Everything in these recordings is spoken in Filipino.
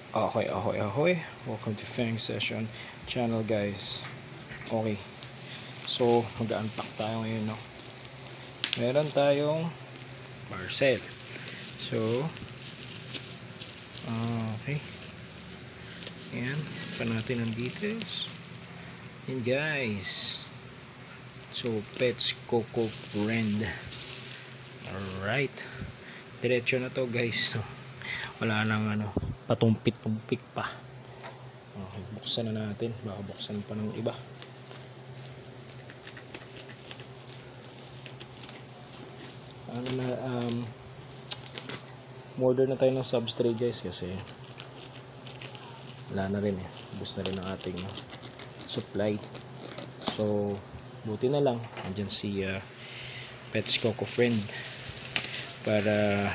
Ahoy, ahoy, ahoy. Welcome to Fang Session channel, guys. Okay. So, mag-unpack tayo ngayon, no? Meron tayong parcel. So, okay. Ayan. Pa natin ang details. Ayan, guys. So, Pets Coco Friend. Alright. Diretso na to, guys. No? Wala nang patumpik-tumpik pa. Okay, buksan na natin. Baka buksan pa ng iba. Order na tayo ng substrate, guys, kasi wala na rin eh. Ubus na rin ang ating supply. So, buti na lang andyan si Pets Coco Friend para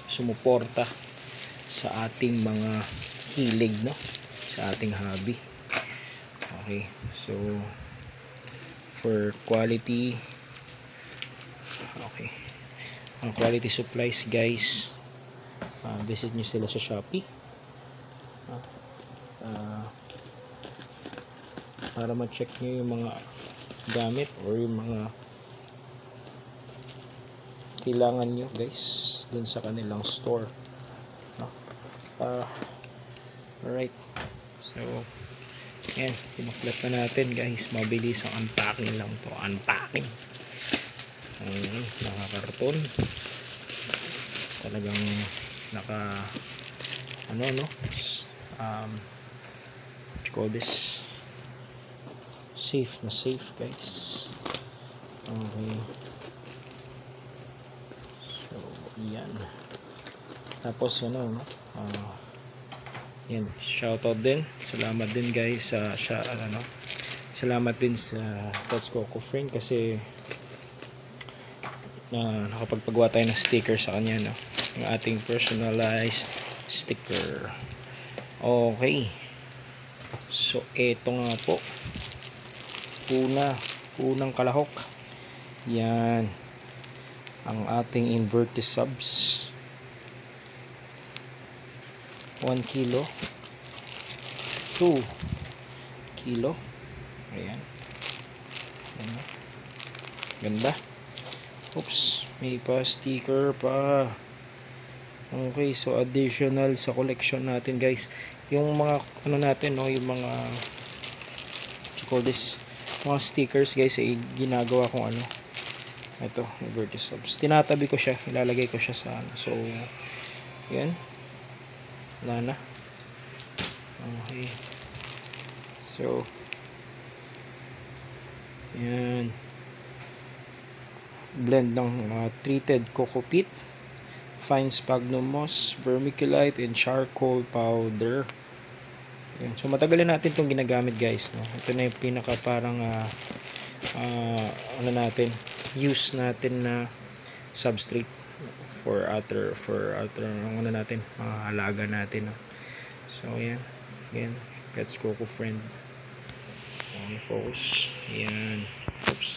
sumuporta sa ating mga hilig, no? Sa ating hobby. Okay, so for quality, okay, ang quality supplies, guys, visit nyo sila sa Shopee para ma-check nyo yung mga gamit or yung mga kailangan nyo, guys, dun sa kanilang store, no? Alright, so yan, pinaklat na natin, guys. Mabilis ang unpacking lang to. Unpacking, nakakarton, talagang naka what you call this, safe na safe, guys. Okay, so yan. Tapos yan, shoutout din, salamat din, guys, salamat din sa Pets Coco Friend kasi nakapagpagawa tayo ng sticker sa kanya, no? Ng ating personalized sticker. Okay, so eto nga po, unang kalahok, yan ang ating inverted subs. 1 kilo, 2 kilo. Ayan, ganda. Oops, may pa sticker pa. Okay, so additional sa collection natin, guys, yung mga natin, no, yung mga what you call this, mga stickers, guys, ay ginagawa kong ito, inverted subs. Tinatabi ko siya, ilalagay ko siya sa so yan, wala na. Okay, so yan, blend ng treated coco peat, fine sphagnum moss, vermiculite, and charcoal powder. Yan. So matagal na natin itong ginagamit, guys, no? Ito na yung pinaka parang natin, use natin na substrate for other natin, mga halaga natin, no? So yan, Pets Coco Friend. Okay, focus. Yan. Oops,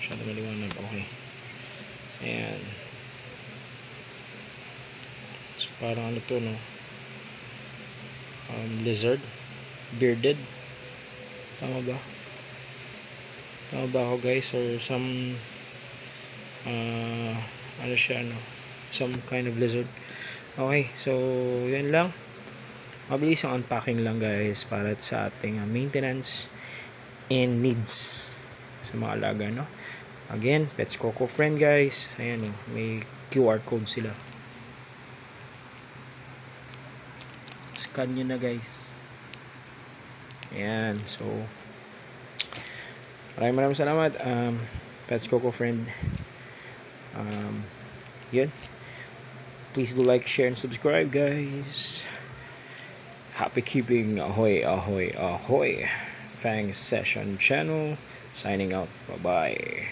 masyado maliwanag. Okay, ayan. So parang to, no, lizard, bearded, tama ba ako, guys, or some siya, no, some kind of lizard. Okay, so yan lang, mabilis ang unpacking lang, guys, para sa ating maintenance and needs sa mga alaga, no? Again, Pets Coco Friend, guys. Ayan, may QR code sila, scan nyo na, guys. Ayan, so maraming salamat, Pets Coco Friend. Yun, please do like, share, and subscribe, guys. Happy keeping. Ahoy, ahoy, ahoy. Fang Session channel signing out. Bye bye.